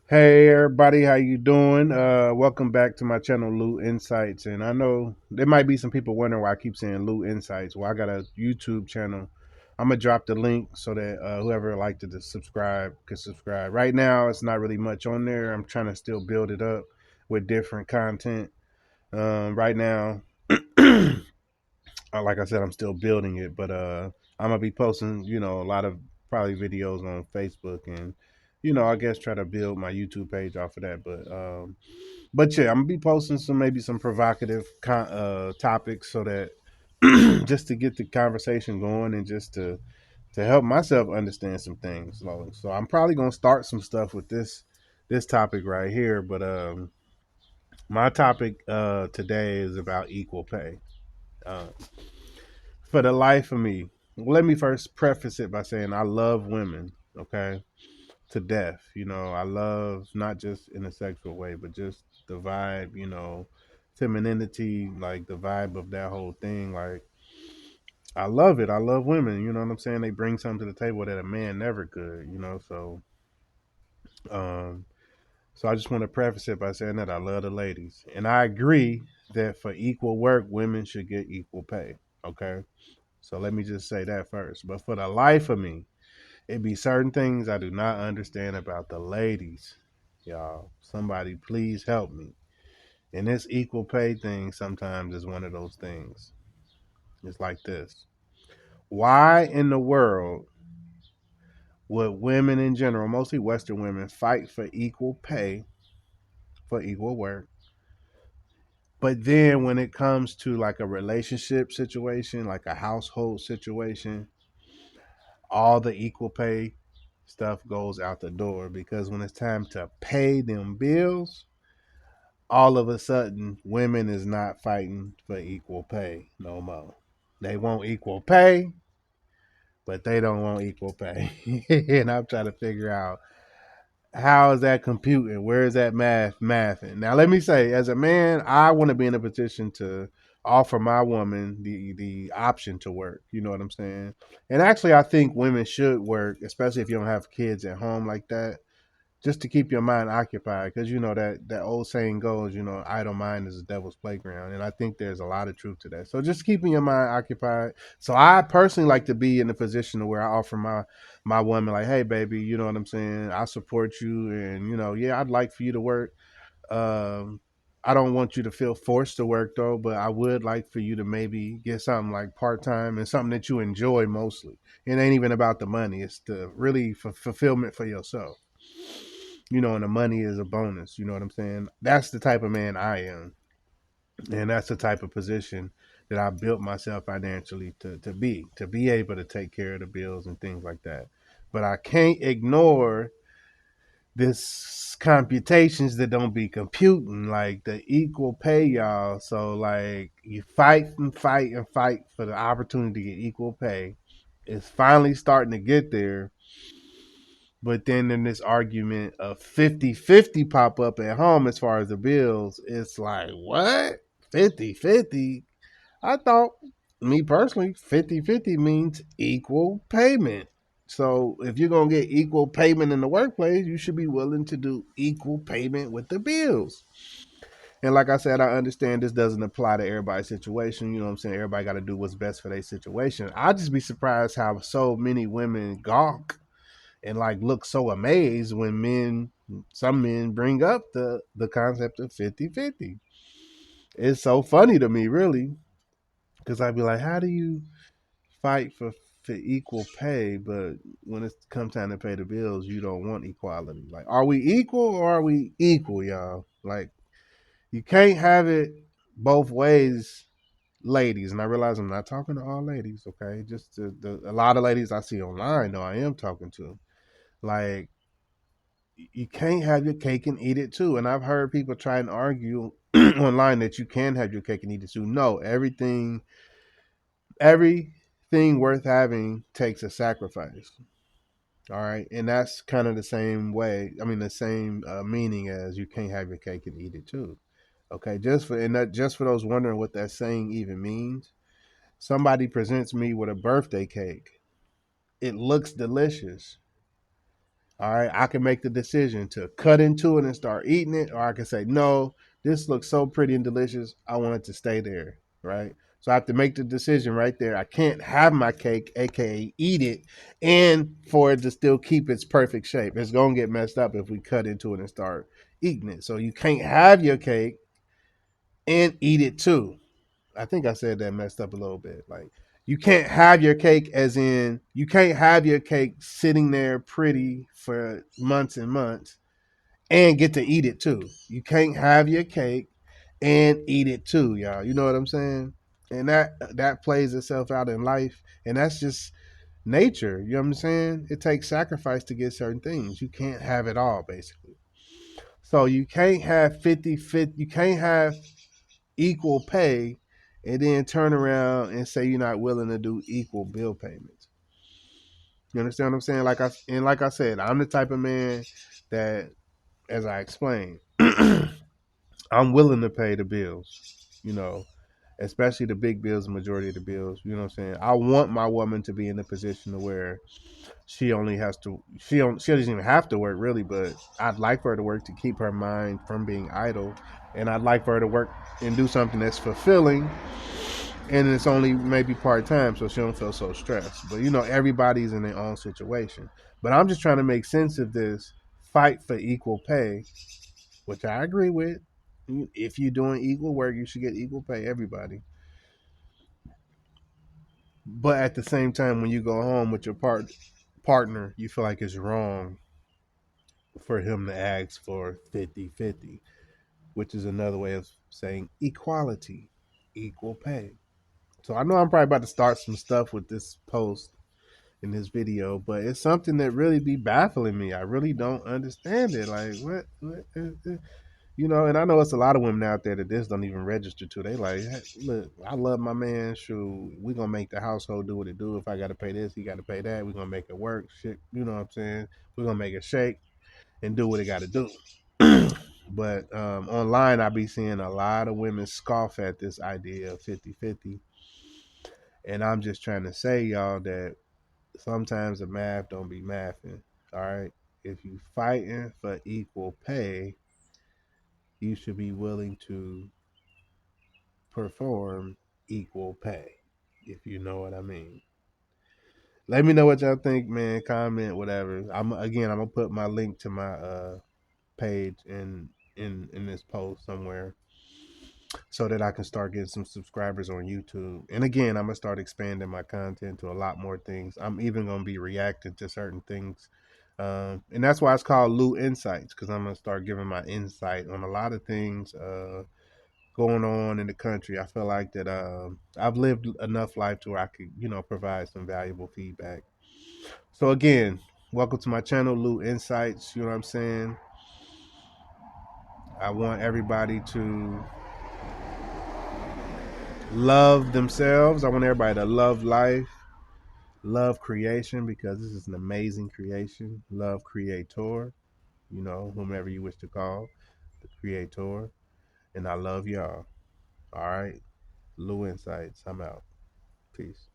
Hey everybody, how you doing? Welcome back to my channel, Lou Insights. And I know there might be some people wondering why I keep saying Lou Insights. Well, I got a YouTube channel. I'm gonna drop the link so that whoever would like to subscribe can subscribe. Right now, it's not really much on there. I'm trying to still build it up with different content. Right now, like I said, I'm still building it, but I'm gonna be posting, a lot of probably videos on Facebook and, I guess try to build my YouTube page off of that. But yeah, I'm gonna be posting maybe some provocative topics so that just to get the conversation going and just to help myself understand some things. So I'm probably gonna start some stuff with this topic right here. But my topic today is about equal pay. Uh, for the life of me, let me first preface it by saying I love women. Okay, to death. I love not just in a sexual way, but just the vibe, femininity, like the vibe of that whole thing. Like, I love it. I love women. You know what I'm saying? They bring something to the table that a man never could, um, so I just want to preface it by saying that I love the ladies. And I agree that for equal work, women should get equal pay. Okay. So let me just say that first. But for the life of me, it be certain things I do not understand about the ladies. Y'all, somebody please help me. And this equal pay thing sometimes is one of those things. It's like this. Why in the world would women in general, mostly Western women, fight for equal pay for equal work? But then when it comes to like a relationship situation, like a household situation, all the equal pay stuff goes out the door because when it's time to pay them bills, all of a sudden women is not fighting for equal pay no more. They want equal pay, but they don't want equal pay. And I'm trying to figure out how is that computing? Where is that mathing? Now let me say, as a man, I want to be in a position to offer my woman the option to work. You know what I'm saying? And actually I think women should work, especially if you don't have kids at home like that, just to keep your mind occupied, because that old saying goes, idle mind is the devil's playground, and I think there's a lot of truth to that. So just keeping your mind occupied. So I personally like to be in a position where I offer my woman, like, hey baby, you know what I'm saying, I support you, and yeah, I'd like for you to work. um I don't want you to feel forced to work though, but I would like for you to maybe get something like part time and something that you enjoy mostly. It ain't even about the money; it's the really fulfillment for yourself. And the money is a bonus. You know what I'm saying? That's the type of man I am, and that's the type of position that I built myself financially to be able to take care of the bills and things like that. But I can't ignore this computations that don't be computing, like the equal pay, y'all. So like you fight and fight and fight for the opportunity to get equal pay. It's finally starting to get there. But then in this argument of 50-50 pop up at home as far as the bills, it's like, what? 50-50? I thought, me personally, 50-50 means equal payment. So if you're going to get equal payment in the workplace, you should be willing to do equal payment with the bills. And like I said, I understand this doesn't apply to everybody's situation. You know what I'm saying? Everybody got to do what's best for their situation. I'd just be surprised how so many women gawk and like look so amazed when some men bring up the concept of 50-50. It's so funny to me, really, because I'd be like, how do you fight for equal pay, but when it comes time to pay the bills, you don't want equality? Like, are we equal or are we equal, y'all? Like, you can't have it both ways, ladies. And I realize I'm not talking to all ladies, okay? Just a lot of ladies I see online, though, I am talking to. Like, you can't have your cake and eat it too. And I've heard people try and argue online that you can have your cake and eat it too. No, everything worth having takes a sacrifice. All right, and that's kind of the same way. I mean, the same meaning as you can't have your cake and eat it too. Okay, just for those wondering what that saying even means. Somebody presents me with a birthday cake. It looks delicious, All right, I can make the decision to cut into it and start eating it, or I can say, no, this looks so pretty and delicious. I want it to stay there, right? So I have to make the decision right there. I can't have my cake, aka eat it, and for it to still keep its perfect shape. It's gonna get messed up if we cut into it and start eating it. So you can't have your cake and eat it too. I think I said that messed up a little bit. Like you can't have your cake as in you can't have your cake sitting there pretty for months and months and get to eat it too. You can't have your cake and eat it too, y'all. You know what I'm saying? And that plays itself out in life, and that's just nature. You know what I'm saying? It takes sacrifice to get certain things. You can't have it all, basically. So you can't have 50-50. You can't have equal pay and then turn around and say you're not willing to do equal bill payments. You understand what I'm saying? Like I said, I'm the type of man that, as I explained, I'm willing to pay the bills. You know, especially the big bills, the majority of the bills. You know what I'm saying? I want my woman to be in a position to where she only has to she doesn't even have to work really, but I'd like for her to work to keep her mind from being idle, and I'd like for her to work and do something that's fulfilling, and it's only maybe part time, so she don't feel so stressed. But you know, everybody's in their own situation. But I'm just trying to make sense of this fight for equal pay, which I agree with. If you're doing equal work, you should get equal pay. Everybody. But at the same time, when you go home with your partner, you feel like it's wrong for him to ask for 50-50, which is another way of saying equality, equal pay. So I know I'm probably about to start some stuff with this post in this video, but it's something that really be baffling me. I really don't understand it. Like you know, and I know it's a lot of women out there that this don't even register to. They like, hey, look, I love my man. Shoot, we gonna make the household do what it do. If I gotta pay this, he gotta pay that. We gonna make it work. Shit, you know what I'm saying? We gonna make it shake and do what it gotta do. But online, I be seeing a lot of women scoff at this idea of 50-50. And I'm just trying to say, y'all, that sometimes the math don't be mathing. All right. If you fighting for equal pay, you should be willing to perform equal pay, if you know what I mean. Let me know what y'all think, man. Comment, whatever. I'm gonna put my link to my page in this post somewhere so that I can start getting some subscribers on YouTube. And again, I'm gonna start expanding my content to a lot more things. I'm even gonna be reacting to certain things, and that's why it's called Lou Insights, because I'm gonna start giving my insight on a lot of things going on in the country. I feel like that I've lived enough life to where I could, you know, provide some valuable feedback. So again, welcome to my channel, Lou Insights. You know what I'm saying? I want everybody to love themselves. I want everybody to love life, love creation, because this is an amazing creation. Love creator, you know, whomever you wish to call the creator. And I love y'all. All right. Lou Insights. I'm out. Peace.